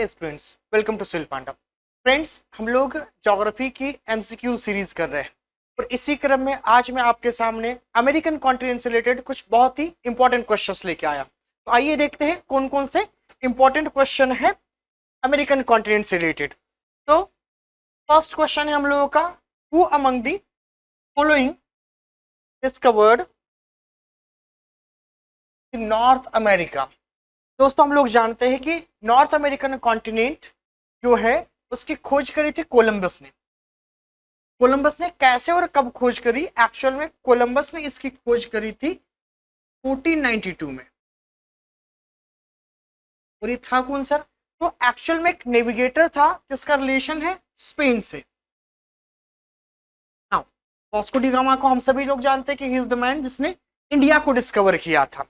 Hi students, welcome to सिल पांडा। Friends, हम लोग ज्योग्राफी की एमसीक्यू सीरीज कर रहे हैं और इसी क्रम में आज मैं आपके सामने अमेरिकन कॉन्टिनेंट से रिलेटेड कुछ बहुत ही इंपॉर्टेंट क्वेश्चंस लेके आया। तो आइए देखते हैं कौन कौन से इंपॉर्टेंट क्वेश्चन है अमेरिकन कॉन्टिनेंट से रिलेटेड। तो फर्स्ट क्वेश्चन है हम लोगों का, who among the following discovered north America. दोस्तों, हम लोग जानते हैं कि नॉर्थ अमेरिकन कॉन्टिनेंट जो है उसकी खोज करी थी कोलंबस ने। कोलंबस ने कैसे और कब खोज करी? एक्चुअल में कोलंबस ने इसकी खोज करी थी 1492 में। और ये था कौन सर? तो एक्चुअल में एक नेविगेटर था जिसका रिलेशन है स्पेन से। नाउ वास्को डी गामा को हम सभी लोग जानते हैं कि ही इज द मैन जिसने इंडिया को डिस्कवर किया था।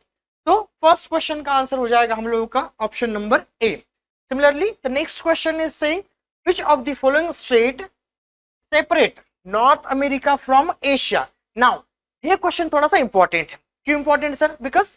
तो फर्स्ट क्वेश्चन का आंसर हो जाएगा हम लोगों का option number A. Similarly the next question is saying which of the following state separate North America from Asia. Now ये क्वेश्चन थोड़ा सा इंपॉर्टेंट है। क्यों important sir? Because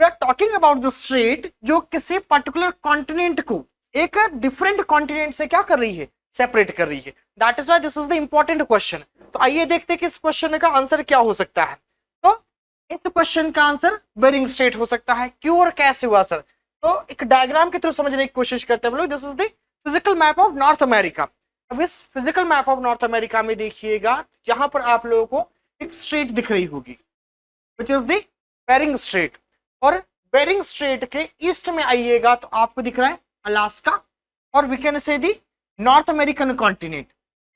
we are talking about the state जो किसी particular continent को एक different continent से क्या कर रही है? सेपरेट कर रही है। That is why this is the important question. तो आइए देखते हैं कि इस क्वेश्चन का आंसर क्या हो सकता है। तो इस क्वेश्चन का आंसर बेरिंग स्ट्रेट हो सकता है। क्यों और कैसे हुआ सर? तो एक डायग्राम के थ्रू समझने की कोशिश करते हैं हम लोग। This is the physical map of North America. अब इस physical map of North America में देखिएगा, यहां पर आप लोगों को एक स्ट्रेट दिख रही होगी which is the Bering Strait. और बेरिंग स्ट्रेट के ईस्ट में आइएगा तो आपको दिख रहा है अलास्का और वी कैन से दी नॉर्थ अमेरिकन कॉन्टिनेंट।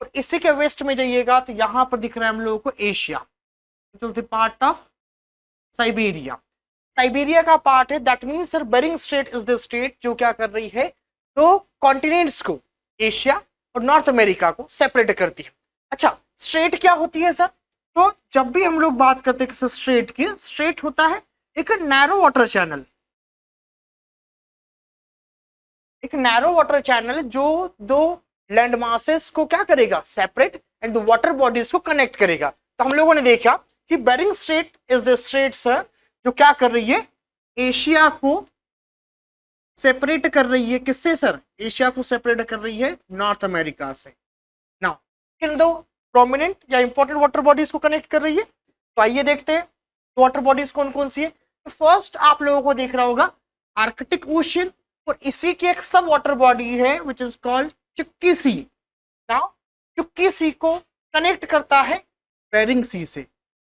और इसी के वेस्ट में जाइएगा तो यहां पर दिख रहा है हम लोगों को Asia which is the part of Siberia. Siberia का पार्ट है। That means sir Bering Strait is the state जो क्या कर रही है, दो कॉन्टिनेंट्स को, एशिया और नॉर्थ अमेरिका को सेपरेट करती है। अच्छा, स्ट्रेट क्या होती है सर? तो जब भी हम लोग बात करते हैं किसी स्ट्रेट की, स्ट्रेट होता है एक नैरो वाटर चैनल। एक नैरो वाटर चैनल जो दो लैंड मासेस को क्या करेगा? Separate and the water bodies को कनेक्ट करेगा। तो हम लोगों ने देखा कि Bering Strait is the strait sir जो क्या कर रही है? एशिया को सेपरेट कर रही है। किससे सर? एशिया को सेपरेट कर रही है नॉर्थ अमेरिका से। नाउ किन दो प्रोमिनेंट या इंपॉर्टेंट वाटर बॉडीज को कनेक्ट कर रही है? तो आइए देखते हैं वाटर बॉडीज कौन कौन सी है। तो फर्स्ट आप लोगों को देख रहा होगा आर्कटिक ओशियन और इसी की एक सब वाटर बॉडी है विच इज कॉल्ड चुक्की सी। नाउ चुक्की सी को कनेक्ट करता है बेरिंग सी से,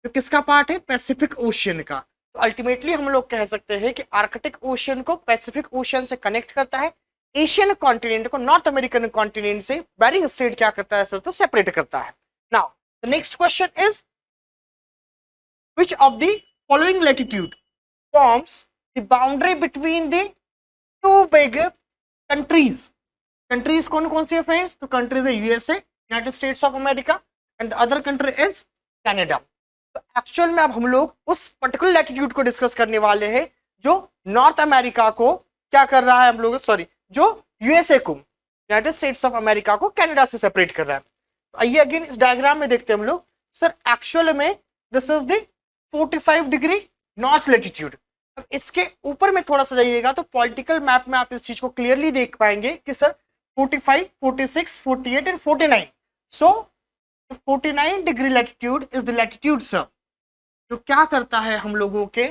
तो किसका पार्ट है? पैसिफिक ओशियन का। तो अल्टीमेटली हम लोग कह सकते हैं कि आर्कटिक ओशियन को पैसिफिक ओशियन से कनेक्ट करता है, एशियन कॉन्टिनेंट को नॉर्थ अमेरिकन कॉन्टिनेंट से बेरिंग स्ट्रेट क्या करता है सर? तो सेपरेट करता है। Now the next question is which of the following latitude forms the boundary between the two big countries. Countries कौन कौन सी है फ्रेंड्स? तो कंट्रीज है USA, United states of America, and the other country is Canada. तो actual में अब हम लोग उस पर्टिकुलर लैटिट्यूड को डिस्कस करने वाले हैं जो नॉर्थ अमेरिका को क्या कर रहा है हम लोग, सॉरी, जो यूएसए को, यूनाइटेड स्टेट्स ऑफ अमेरिका को कनाडा से सेपरेट कर रहा है। तो आइए अगेन इस डायग्राम में देखते हैं हम लोग। सर एक्चुअल में this is the 45 degree north latitude. अब इसके ऊपर में थोड़ा सा जाइएगा तो पॉलिटिकल मैप में आप इस चीज को क्लियरली देख पाएंगे कि sir 45, 46, 48 and 49। So 49 degree latitude is the latitude sir जो क्या करता है हम लोगों के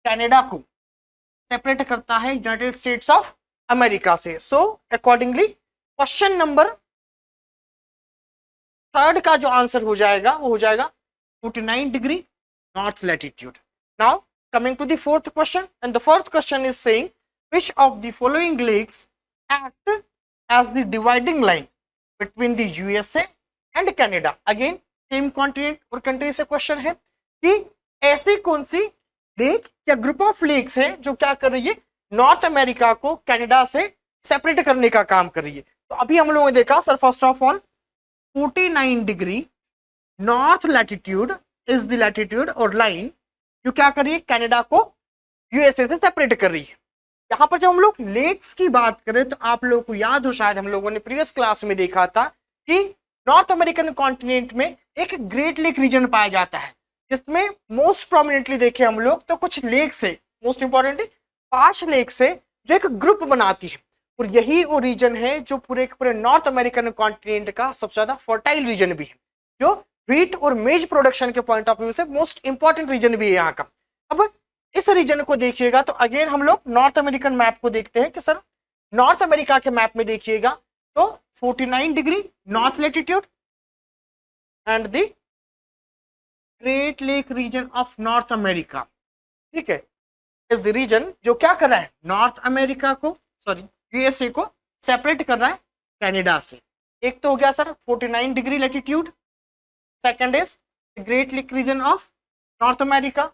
कनाडा को सेपरेट करता है यूनाइटेड स्टेट्स ऑफ अमेरिका से। So accordingly question number third का जो आंसर हो जाएगा वो हो जाएगा 49 degree north latitude. Now coming to the fourth question, and the fourth question is saying which of the following lakes act as the dividing line between the USA and Canada. Again same continent और country से question है कि ऐसी कौन सी lake या group of lakes है जो क्या कर रही है? नॉर्थ अमेरिका को कनाडा से सेपरेट करने का काम कर रही है। तो अभी हम लोगों ने देखा sir, first of all 49 degree north latitude is the latitude और लाइन जो क्या कर रही है? कनाडा को यूएसए से सेपरेट कर रही है। यहां पर जब हम लोग लेक्स की बात करें तो आप लोगों को याद हो, शायद हम लोगों ने प्रीवियस क्लास में देखा था कि नॉर्थ अमेरिकन कॉन्टिनेंट में एक ग्रेट लेक रीजन पाया जाता है जिसमें मोस्ट प्रोमिनेंटली देखे हम लोग तो कुछ लेक्स है, मोस्ट इंपॉर्टेंटली 5 लेक्स है जो एक ग्रुप बनाती है। और यही वो रीजन है जो पूरे के पूरे नॉर्थ अमेरिकन कॉन्टिनेंट का सबसे ज्यादा फर्टाइल रीजन भी है, जो व्हीट और मेज प्रोडक्शन के पॉइंट ऑफ व्यू से मोस्ट इंपॉर्टेंट रीजन भी है यहाँ का। अब इस रीजन को देखिएगा तो अगेन हम लोग नॉर्थ अमेरिकन मैप को देखते हैं कि सर नॉर्थ अमेरिका के मैप में देखिएगा तो 49 degree north latitude and the Great Lake region of North America, ठीक है, इज द रीजन जो क्या कर रहा है नॉर्थ अमेरिका को, सॉरी यूएसए को सेपरेट कर रहा है कनाडा से। एक तो हो गया sir 49 degree latitude, second is Great Lake region of North America.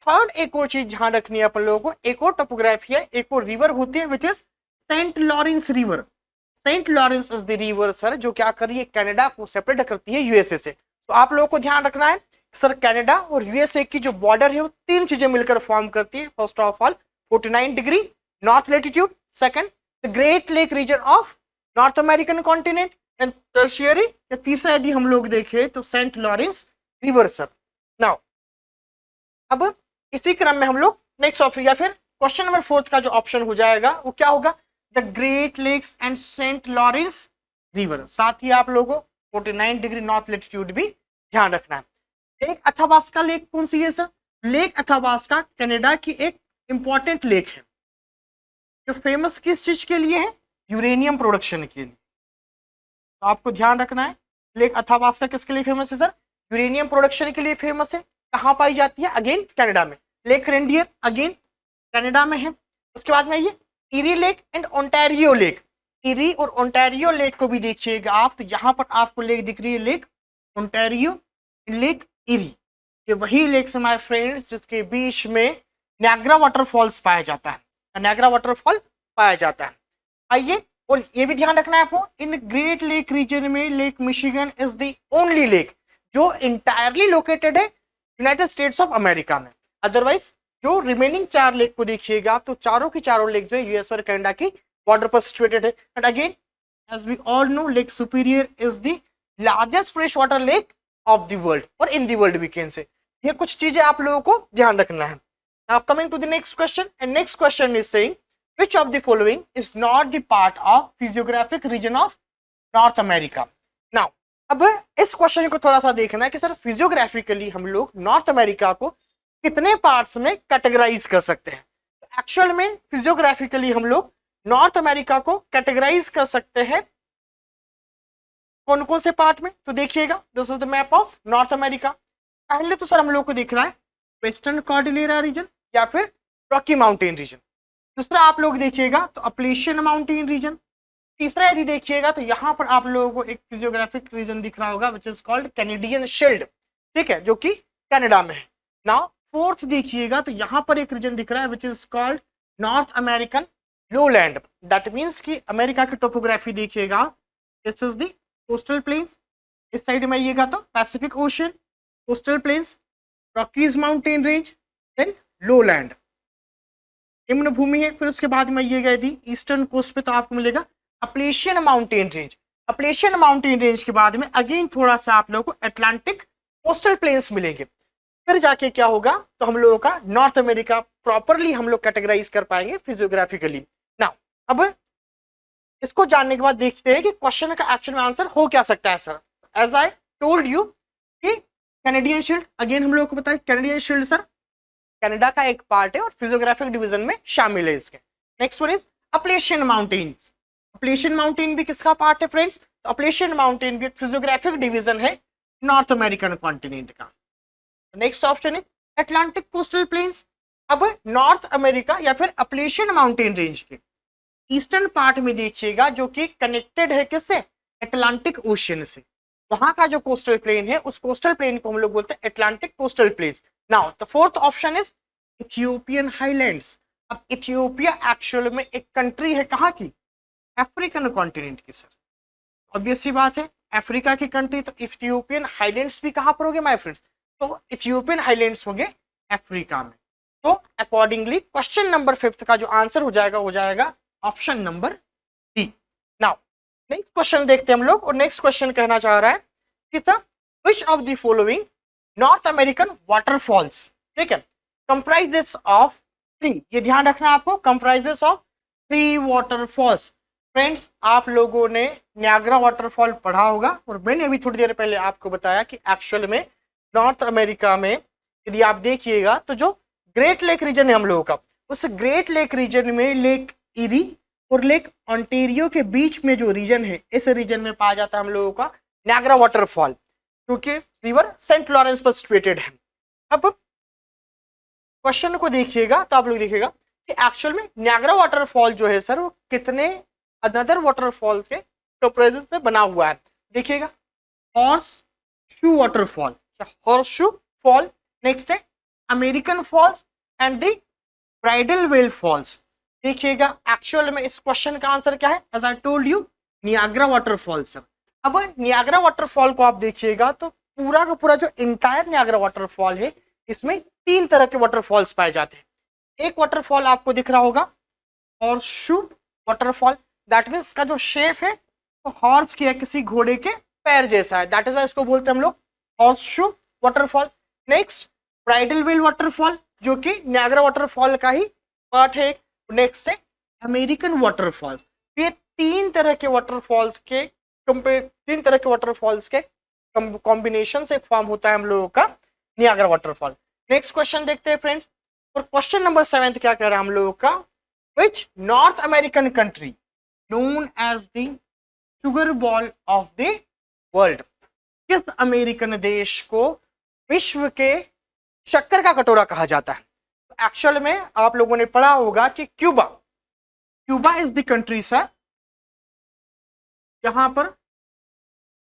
Third एक और चीज ध्यान रखनी है अपन लोगों को, एक और टोपोग्राफी है, एक और रिवर होती है which is Saint Lawrence River. Saint Lawrence is the river sir जो क्या कर रही है कनाडा को सेपरेट करती है यूएसए से। तो आप लोगों को ध्यान रखना है सर कनाडा और यूएसए की जो बॉर्डर है वो तीन चीजें मिलकर फॉर्म करती है। First of all 49 degree north latitude, second the Great Lake region of North American continent and tertiary या तीसरा यदि हम लोग देखें तो Saint Lawrence River sir. Now अब इसी क्रम में हम लोग नेक्स्ट ऑप्शन या फिर क्वेश्चन नंबर 4 का जो ऑप्शन हो जाएगा वो क्या होगा the Great Lakes and Saint Lawrence River. साथ ही आप लोगों को 49 डिग्री नॉर्थ लेटीट्यूड भी ध्यान रखना है। लेक अथाबास्का लेक कौन सी है सर? लेक अथाबास्का कनाडा की एक इंपॉर्टेंट लेक है जो फेमस किस चीज के लिए है यूरेनियम प्रोडक्शन के लिए। तो आपको ध्यान रखना है लेक अथाबास्का किसके लिए फेमस है सर? यूरेनियम प्रोडक्शन के लिए फेमस है। कहाँ पाई जाती है? अगेन कनाडा में। लेक रेंडियर अगेन कनाडा में है। उसके बाद में ये eri lake and Ontario lake. Eri और ओंटारियो लेक को भी देखिएगा आप, तो यहाँ पर आपको लेक दिख रही है लेक ओंटारियो, लेक इरी। ये वही लेक है माय फ्रेंड्स जिसके बीच में नायग्रा वाटरफॉल्स पाया जाता है, नायग्रा वाटरफॉल पाया जाता है। आइए, और ये भी ध्यान रखना है आपको इन ग्रेट लेक रीजन में lake Michigan is the only lake जो इंटायरली लोकेटेड है यूनाइटेड स्टेट्स ऑफ अमेरिका में। अदरवाइज जो रिमेनिंग 4 लेक को देखिएगा तो चारों की चारों लेक जो है यूएस और कनाडा की बॉर्डर पर सिचुएटेड है। And again as we all know Lake Superior is the largest fresh water lake of the world और in the world we can say. ये कुछ चीजें आप लोगों को ध्यान रखना है। Now coming to the next question, and next question is saying which of the following is not the part of physiographic region of North America? Now अब इस क्वेश्चन को थोड़ा सा देखना है कि सर फिजियोग्राफिकली हम लोग नॉर्थ अमेरिका को कितने पार्ट्स में कैटेगराइज कर सकते हैं। एक्चुअल में फिजियोग्राफिकली हम लोग नॉर्थ अमेरिका को कैटेगराइज कर सकते हैं कौन कौन से पार्ट में? तो देखिएगा this is the map of North America. पहले तो सर हम लोग को देखना है वेस्टर्न कॉर्डिलेरा रीजन या फिर रॉकी माउंटेन रीजन। दूसरा आप लोग देखिएगा तो अपलेशियन माउंटेन रीजन। तीसरा यदि देखिएगा तो यहाँ पर आप लोगों को एक फिजियोग्राफिक रीजन दिख रहा होगा विच इज कॉल्ड कैनेडियन शील्ड, ठीक है, जो कि कनाडा में है। नाउ फोर्थ देखिएगा तो यहाँ पर एक रीजन दिख रहा है which is called North American lowland. That means कि अमेरिका की टोपोग्राफी देखिएगा, this is the coastal plains. इस साइड में आइएगा तो Pacific Ocean, coastal plains, Rockies mountain range, then lowland निम्न भूमि है। फिर उसके बाद में आइएगा यदि ईस्टर्न कोस्ट पे तो आपको मिलेगा Appalachian mountain range. Appalachian mountain range के बाद में अगेन थोड़ा सा आप लोगों को अटलांटिक कोस्टल प्लेन्स मिलेंगे। फिर जाके क्या होगा तो हम लोगों का नॉर्थ अमेरिका प्रॉपरली हम लोग कैटेगराइज कर पाएंगे फिजियोग्राफिकली। नाउ अब इसको जानने के बाद देखते हैं कि क्वेश्चन का एक्चुअल में आंसर हो क्या सकता है sir. As I told you कि कैनेडियन शील्ड, अगेन हम लोग को पता है कैनेडियन शील्ड सर कनाडा का एक पार्ट है और फिजियोग्राफिक डिवीजन में शामिल है इसके। Next one is Appalachian mountains. Appalachian mountain भी किसका पार्ट है फ्रेंड्स? तो अपलेशियन माउंटेन भी एक फिजियोग्राफिक डिवीजन है नॉर्थ अमेरिकन कॉन्टिनेंट का। नेक्स्ट ऑप्शन है अटलांटिक कोस्टल प्लेन्स। अब नॉर्थ अमेरिका या फिर अपलेशियन माउंटेन रेंज के ईस्टर्न पार्ट में देखिएगा जो कि कनेक्टेड है किससे? अटलांटिक ओशियन से। वहां का जो कोस्टल प्लेन है उस कोस्टल प्लेन को हम लोग बोलते हैं Atlantic coastal planes. Now the fourth option is Ethiopian highlands. अब इथियोपिया एक्चुअल में एक कंट्री है कहाँ की? अफ्रीकन कॉन्टिनेंट की सर। ऑब्वियस सी बात है अफ्रीका की कंट्री, तो इथियोपियन हाईलैंड्स भी कहाँ पर होंगे माय फ्रेंड्स? तो इथियोपियन हाईलैंड्स होंगे अफ्रीका में। तो अकॉर्डिंगली क्वेश्चन नंबर 5 का जो आंसर हो जाएगा option number D. Now next question देखते हैं हम लोग, और नेक्स्ट क्वेश्चन कहना चाह रहा है कि sir which of the following north American waterfalls, ठीक है, कंप्राइजेस ऑफ 3, ये ध्यान रखना आपको, कंप्राइजेस ऑफ 3 वाटरफॉल्स फ्रेंड्स, आप लोगों ने नियाग्रा वाटरफॉल पढ़ा होगा और मैंने अभी थोड़ी देर पहले आपको बताया कि एक्चुअल में नॉर्थ अमेरिका में यदि आप देखिएगा तो जो ग्रेट लेक रीजन है हम लोगों का, उस ग्रेट लेक रीजन में लेक इरी और लेक ऑन्टेरियो के बीच में जो रीजन है, इस रीजन में पाया जाता है हम लोगों का नियाग्रा वाटरफॉल, क्योंकि रिवर सेंट लॉरेंस पर सिचुएटेड है। अब क्वेश्चन को देखिएगा तो आप लोग देखिएगा कि एक्चुअल में नियाग्रा वाटरफॉल जो है सर, वो कितने अदर वाटरफॉल के कंपैरिजन से बना हुआ है। देखिएगा, horseshoe waterfall, horseshoe fall, next है American Falls and the Bridal Veil Falls. देखिएगा एक्चुअल में इस क्वेश्चन का आंसर क्या है, as I told you, Niagara waterfall sir. अब नियाग्रा वाटरफॉल को आप देखिएगा तो पूरा का पूरा जो इंटायर नियाग्रा वाटरफॉल है, इसमें 3 तरह के वाटरफॉल्स पाए जाते हैं। एक वाटरफॉल आपको दिख रहा होगा horse shoe waterfall, that means का जो शेप है तो हॉर्स की है, किसी घोड़े के पैर जैसा है, दैट इज वाई इसको बोलते हैं हम लोग horse shoe waterfall. Next bridal well waterfall, जो कि नियाग्रा वाटरफॉल का ही पार्ट है। नेक्स्ट है अमेरिकन वाटरफॉल। ये 3 तरह के वाटरफॉल्स के कॉम्बिनेशन से फॉर्म होता है हम लोगों का नियाग्रा वाटरफॉल। नेक्स्ट क्वेश्चन देखते हैं फ्रेंड्स, और क्वेश्चन नंबर 7 क्या कह रहा है हम लोगों का, which North American country known as the sugar bowl of the world, किस अमेरिकन देश को विश्व के शक्कर का कटोरा कहा जाता है। एक्चुअल में आप लोगों ने पढ़ा होगा कि Cuba is the country sir, जहां पर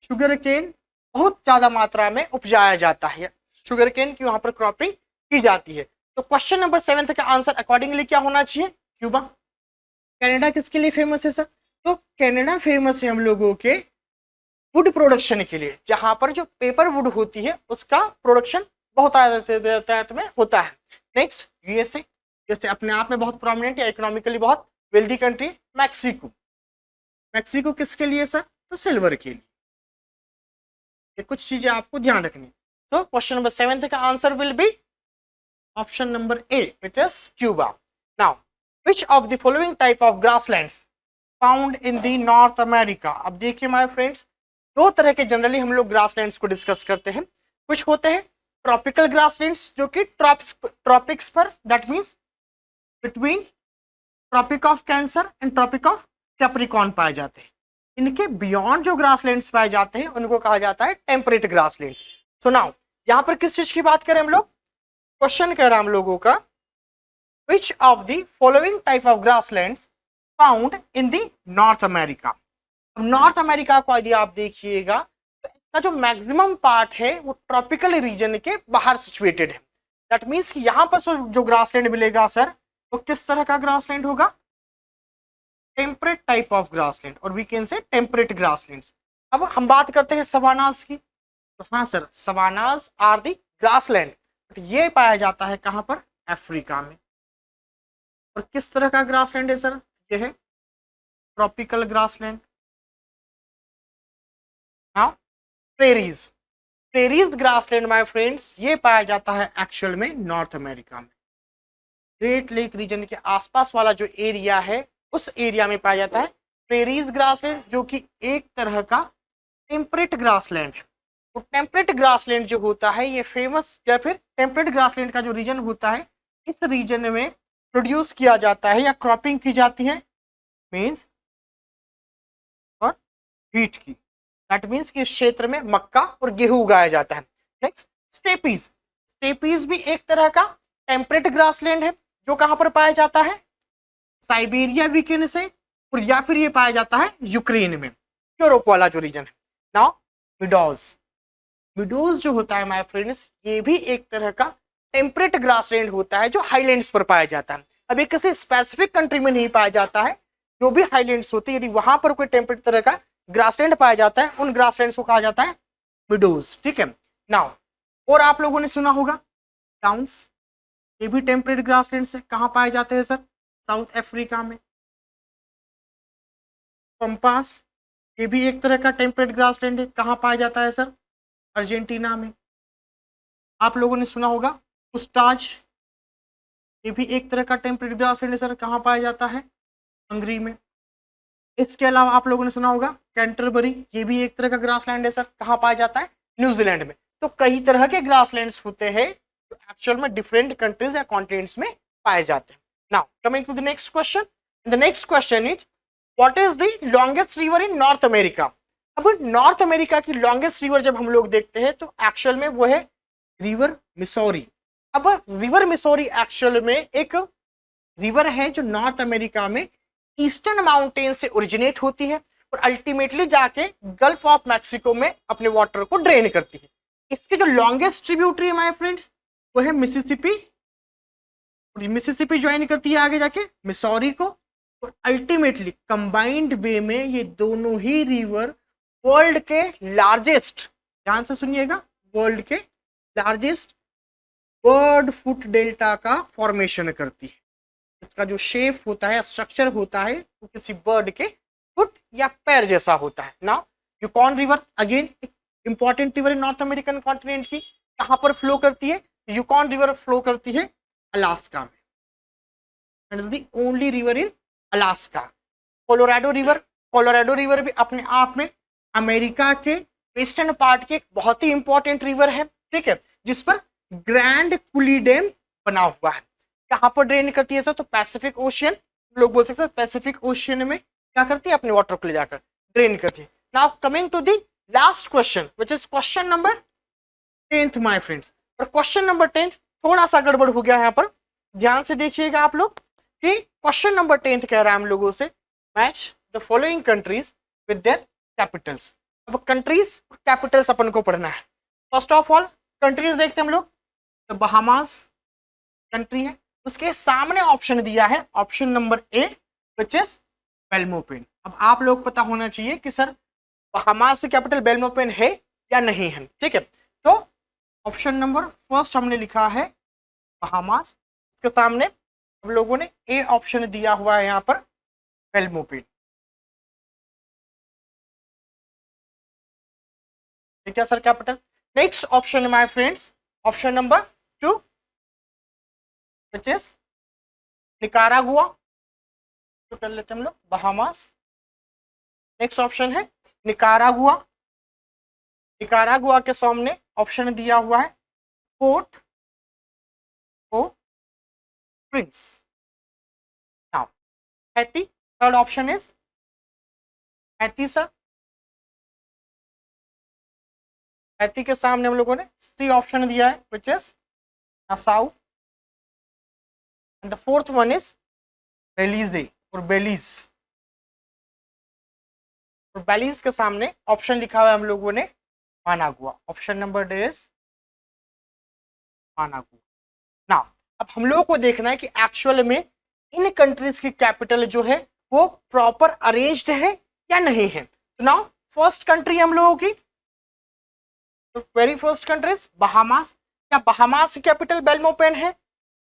शुगर केन बहुत ज्यादा मात्रा में उपजाया जाता है, शुगर केन की वहां पर क्रॉपिंग की जाती है। तो क्वेश्चन नंबर 7 का आंसर अकॉर्डिंगली क्या होना चाहिए, क्यूबा। कनाडा किसके लिए फेमस है सर, तो कनाडा फेमस है हम लोगों के वुड प्रोडक्शन के लिए, जहां पर जो पेपर वुड होती है उसका प्रोडक्शन बहुत तादाद में होता है। नेक्स्ट यूएसए, जैसे अपने आप में बहुत प्रोमिनेंट या इकोनॉमिकली बहुत वेल्दी कंट्री। मैक्सिको किसके लिए सर, तो सिल्वर के लिए। ये कुछ चीजें आपको ध्यान रखनी। तो क्वेश्चन नंबर 7 का answer will be option number A, which is Cuba. Now which of the following type of grasslands found in the north America. अब देखिए माय फ्रेंड्स, 2 तरह के जनरली हम लोग ग्रासलैंड्स को डिस्कस करते हैं। कुछ होते हैं ट्रॉपिकल ग्रासलैंड्स, जो कि ट्रॉपिक्स पर, that means between Tropic of Cancer and Tropic of Capricorn पाए जाते हैं। इनके बियॉन्ड जो ग्रासलैंड्स पाए जाते हैं उनको कहा जाता है टेम्परेट ग्रासलैंड्स। सो नाउ यहाँ पर किस चीज की बात करें हम लोग, क्वेश्चन कह रहा हम लोगों का, which of the following type of grasslands found in the north America. North America को यदि आप देखिएगा तो इसका जो मैक्सिमम पार्ट है वो ट्रॉपिकल रीजन के बाहर सिचुएटेड है। दैट मीन्स कि यहाँ पर जो ग्रासलैंड मिलेगा सर, वो किस तरह का ग्रासलैंड होगा, टेम्परेट टाइप ऑफ ग्रासलैंड, और we can say temperate grasslands. अब हम बात करते हैं सवानास की, तो हाँ sir, savannas are the grassland, but ये पाया जाता है कहाँ पर, अफ्रीका में। और किस तरह का ग्रासलैंड है सर, ये है tropical grassland. Now prairies grassland my friends, ये पाया जाता है एक्चुअल में नॉर्थ अमेरिका में। ग्रेट लेक रीजन के आसपास वाला जो एरिया है उस एरिया में पाया जाता है प्रेरीज ग्रासलैंड, जो कि एक तरह का टेम्परेट ग्रासलैंड है। तो टेम्परेट ग्रासलैंड जो होता है ये फेमस, या फिर टेम्परेट ग्रासलैंड का जो रीजन होता है, इस रीजन में प्रोड्यूस किया जाता है या क्रॉपिंग की जाती है मीन्स और वीट की। दैट मीन्स कि इस क्षेत्र में मक्का और गेहूं उगाया जाता है। नेक्स्ट स्टेपीज भी एक तरह का टेम्परेट ग्रासलैंड है, जो कहां पर पाया जाता है, साइबेरिया वीकेंड से, और या फिर ये पाया जाता है यूक्रेन में, यूरोप वाला जो रीजन है। नाउ मिडोज जो होता है माय फ्रेंड्स, ये भी एक तरह का टेम्परेट ग्रासलैंड होता है जो हाईलैंड्स पर पाया जाता है। अब ये किसी स्पेसिफिक कंट्री में नहीं पाया जाता है, जो भी हाईलैंड्स होते हैं यदि वहां पर कोई टेम्परेट तरह का ग्रासलैंड पाया जाता है, उन ग्रासलैंड्स को कहा जाता है मिडोज। ठीक है। नाउ और आप लोगों ने सुना होगा डाउन्स, ये भी टेम्परेट ग्रासलैंड से कहाँ पाए जाते हैं सर, साउथ अफ्रीका में। पंपास, ये भी एक तरह का टेम्परेट ग्रासलैंड है, कहाँ पाया जाता है सर, अर्जेंटीना में। आप लोगों ने सुना होगा पुस्ताज, ये भी एक तरह का टेम्परेट ग्रासलैंड है सर, कहाँ पाया जाता है, हंगरी में। इसके अलावा आप लोगों ने सुना होगा कैंटरबरी, ये भी एक तरह का ग्रासलैंड है सर। कहाँ पाया जाता है? न्यूजीलैंड में। तो कई तरह के ग्रासलैंड्स होते हैं जो एक्चुअल में डिफरेंट कंट्रीज या कॉन्टिनेंट्स में पाए जाते हैं। Now coming to the next question, the next question is what is the longest river in North America. अब नॉर्थ अमेरिका की लॉन्गेस्ट रिवर जब हम लोग देखते हैं तो एक्चुअल में वो है रिवर मिसौरी। अब रिवर मिसौरी एक्चुअल में एक रिवर है जो नॉर्थ अमेरिका में ईस्टर्न माउंटेन से ओरिजिनेट होती है और अल्टीमेटली जाके गल्फ ऑफ मैक्सिको में अपने वाटर को ड्रेन करती है। इसके जो लॉन्गेस्ट ट्रिब्यूटरी है माय फ्रेंड्स वो है मिसिसिपी, मिसिसिपी ज्वाइन करती है आगे जाके मिसौरी को, और अल्टीमेटली कंबाइंड वे में ये दोनों ही रिवर वर्ल्ड के लार्जेस्ट, ध्यान से सुनिएगा, वर्ल्ड के लार्जेस्ट बर्ड फुट डेल्टा का फॉर्मेशन करती है। इसका जो शेप होता है, स्ट्रक्चर होता है, वो किसी बर्ड के फुट या पैर जैसा होता है। नाउ यूकॉन रिवर अगेन एक important river in north American continent की, कहां पर फ्लो करती है? यूकॉन रिवर फ्लो करती है अलास्का में, and is the only river in Alaska. Colorado river, Colorado river भी अपने आप में अमेरिका के वेस्टर्न पार्ट के एक बहुत ही इंपॉर्टेंट रिवर है, ठीक है, जिस पर ग्रैंड कुली डैम बना हुआ है। कहां पर ड्रेन करती है सर? तो पैसिफिक ओशियन, लोग बोल सकते हैं पैसिफिक ओशियन में क्या करती है? अपने वाटर को ले जाकर ड्रेन करती है। Now coming to the last question which is question number 10th my friends. और क्वेश्चन नंबर 10 थोड़ा सा गड़बड़ हो गया है यहाँ पर, ध्यान से देखिएगा आप लोग कि क्वेश्चन नंबर 10 कह रहा है हम लोगों से match the following countries with their Capitals. अब कंट्रीज कैपिटल्स अपन को पढ़ना है। फर्स्ट ऑफ ऑल कंट्रीज देखते हैं हम लोग, तो बहामास कंट्री है, उसके सामने ऑप्शन दिया है option number A which is Belmopan. अब आप लोग पता होना चाहिए कि सर बहामास की कैपिटल बेल्मोपेन है या नहीं है, ठीक है। तो ऑप्शन नंबर फर्स्ट हमने लिखा है बहामास, उसके सामने हम लोगों ने ए ऑप्शन दिया हुआ है यहाँ पर बेल्मोपेन, ठीक है sir capital. Next option my friends option number 2 which is Nicaragua, तो कर लेते हैं हम लोग बहामास। नेक्स्ट ऑप्शन है निकारागुआ, निकारागुआ के सामने ऑप्शन दिया हुआ है Port au Prince. Now Haiti, third option is Haiti sir, Haiti के सामने हम लोगों ने सी ऑप्शन दिया है which is Nassau, and the fourth one is Belize और बेलीज। और बेलीज के सामने ऑप्शन लिखा हुआ है हम लोगों ने Managua, option number D is Managua. Now अब हम लोगों को देखना है कि एक्चुअल में इन कंट्रीज की कैपिटल जो है वो प्रॉपर अरेंज्ड है या नहीं है। तो नाउ फर्स्ट कंट्री हम लोगों की, तो वेरी फर्स्ट कंट्रीज बहामास। क्या बहामास की कैपिटल बेल्मोपेन है?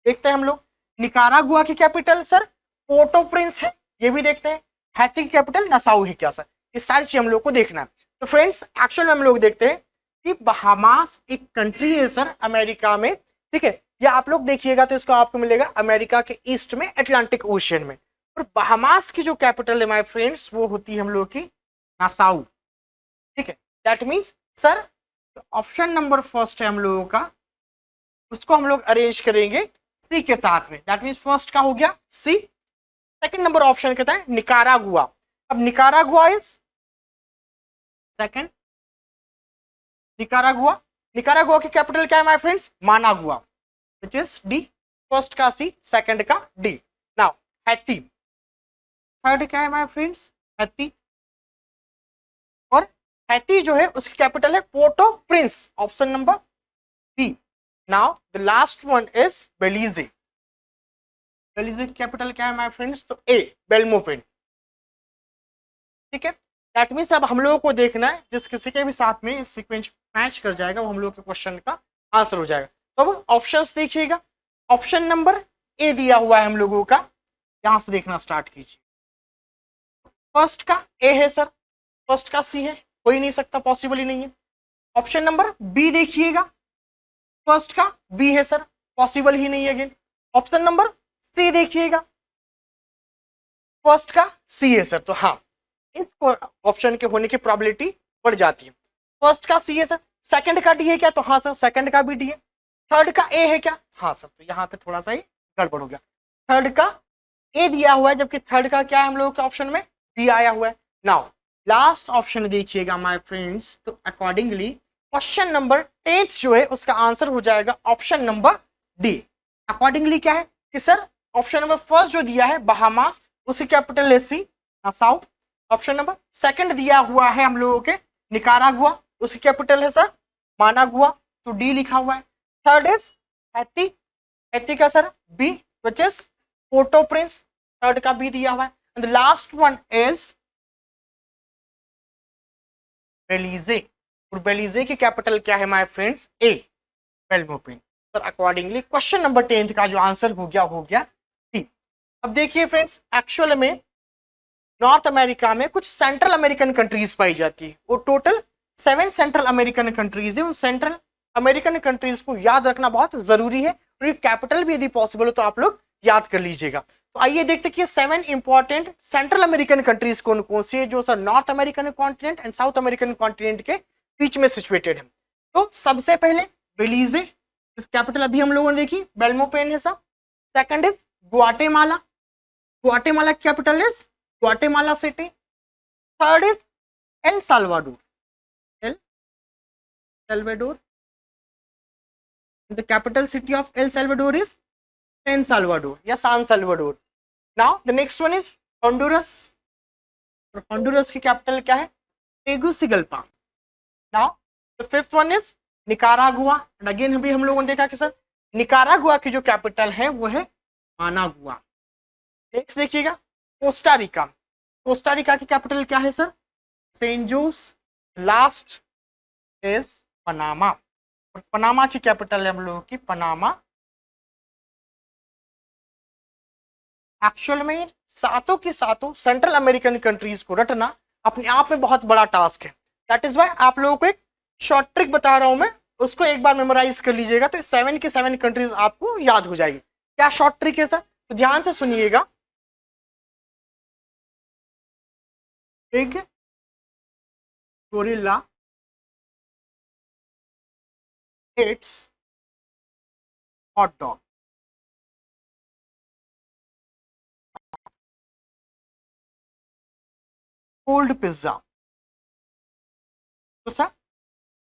देखते हैं हम लोग। निकारागुआ की capital sir port of Prince है, ये भी देखते हैं। हैती की कैपिटल नसाउ है क्या सर? ये सारी चीज हम लोग को देखना है। तो फ्रेंड्स एक्चुअल में हम लोग देखते हैं कि बहामास एक कंट्री है सर अमेरिका में, ठीक है। या आप लोग देखिएगा तो इसको आपको मिलेगा अमेरिका के ईस्ट में अटलांटिक ओशियन में। और बहामास की जो कैपिटल है माय फ्रेंड्स वो होती है हम लोग की नासाउ, ठीक है। That means sir option number first है हम लोगों का, उसको हम लोग अरेंज करेंगे सी के साथ में। दैट मीन्स फर्स्ट का हो गया सी। सेकंड नंबर ऑप्शन कहता है निकारागुआ। अब Nicaragua is second, Nicaragua, Nicaragua की कैपिटल क्या है my friends? Managua, which is D. First का सी, सेकंड का डी। नाउ हैती, थर्ड क्या है माय फ्रेंड्स? हैती। और हैती जो है उसकी कैपिटल है Port of Prince, option number B. Now the last one is Belize. Belize की कैपिटल क्या है माय फ्रेंड्स? तो ए बेल्मोपेन, ठीक है। दैट मीन्स अब हम लोगों को देखना है जिस किसी के भी साथ में सीक्वेंस मैच कर जाएगा वो हम लोग के क्वेश्चन का आंसर हो जाएगा। तो अब ऑप्शंस देखिएगा, ऑप्शन नंबर ए दिया हुआ है हम लोगों का, यहां से देखना स्टार्ट कीजिए। फर्स्ट का ए है सर, फर्स्ट का सी है, हो ही नहीं सकता, पॉसिबल ही नहीं है। ऑप्शन नंबर बी देखिएगा, फर्स्ट का बी है सर, पॉसिबल ही नहीं है अगेन। ऑप्शन नंबर सी देखिएगा, फर्स्ट का सी है सर, तो हाँ इस ऑप्शन के होने की प्रोबेबिलिटी बढ़ जाती है। फर्स्ट का सी है सर, सेकंड का डी है क्या? तो हाँ सर सेकंड का भी डी है। थर्ड का ए है क्या? हाँ सर, तो यहाँ पे थोड़ा सा ही गड़बड़ हो गया, थर्ड का ए दिया हुआ है जबकि थर्ड का क्या है हम लोगों के ऑप्शन में? बी आया हुआ है। नाउ लास्ट ऑप्शन देखिएगा माय फ्रेंड्स, तो अकॉर्डिंगली क्वेश्चन नंबर 10 जो है उसका आंसर हो जाएगा ऑप्शन नंबर डी। अकॉर्डिंगली क्या है कि सर ऑप्शन नंबर फर्स्ट जो दिया है बहामास, उसकी कैपिटल है सी, नासाउ। ऑप्शन नंबर सेकंड दिया हुआ है हम लोगों के निकारागुआ, उसकी कैपिटल है सर मानागुआ, तो डी लिखा हुआ है। थर्ड इज हैती, हैती का sir B which is Porto Prince, third का बी दिया हुआ है। And the last one is Belize, और बेलीजे की कैपिटल क्या है माय फ्रेंड्स? ए, बेल्मोपिन। पर अकॉर्डिंगली क्वेश्चन नंबर 10 का जो आंसर हो गया सी। अब देखिए फ्रेंड्स, एक्चुअल में नॉर्थ अमेरिका में कुछ सेंट्रल अमेरिकन कंट्रीज पाई जाती है, वो टोटल 7 सेंट्रल अमेरिकन कंट्रीज है। उन सेंट्रल अमेरिकन कंट्रीज को याद रखना बहुत जरूरी है, और कैपिटल भी यदि पॉसिबल हो तो आप लोग याद कर लीजिएगा। तो आइए देखते कि 7 इंपॉर्टेंट सेंट्रल अमेरिकन कंट्रीज कौन कौन सी है जो sir north American continent and south American continent के बीच में सिचुएटेड है। तो सबसे पहले बेलीजे, इस कैपिटल अभी हम लोगों ने देखी बेल्मोपेन है sir. Second is Guatemala, Guatemala capital is Guatemala city. Third is El Salvador, El Salvador, the capital city of El Salvador is San Salvador या San Salvador. Now the next one is Honduras, और Honduras की capital क्या है? Tegucigalpa. Now the fifth one is Nicaragua, and again अभी हम लोगों ने देखा कि सर निकारागुआ की जो कैपिटल है वो है मानागुआ। नेक्स्ट देखिएगा कोस्टारिका, कोस्टारिका की कैपिटल क्या है sir? Saint Jose. Last is Panama, और पनामा की कैपिटल है हम लोगों की पनामा। एक्चुअल में सातों की सातों सेंट्रल अमेरिकन कंट्रीज को रटना अपने आप में बहुत बड़ा टास्क है। दैट इज वाई आप लोगों को एक शॉर्ट ट्रिक बता रहा हूं मैं, उसको एक बार मेमोराइज कर लीजिएगा तो 7 की 7 कंट्रीज आपको याद हो जाएगी। क्या शॉर्ट ट्रिक है सर? तो ध्यान से सुनिएगा। ठीक है, gorilla eats hot dog, cold pizza. तो sir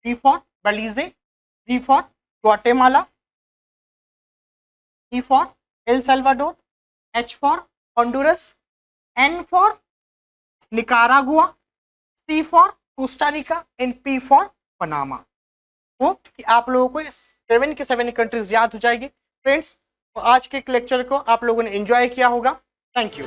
B for Belize, G for Guatemala, E for El Salvador, H for Honduras, N for Nicaragua, C for Costa Rica and P for Panama. हो कि आप लोगों को 7 के 7 countries याद हो जाएगी फ्रेंड्स। तो आज के लेक्चर को आप लोगों ने एंजॉय किया होगा। Thank you.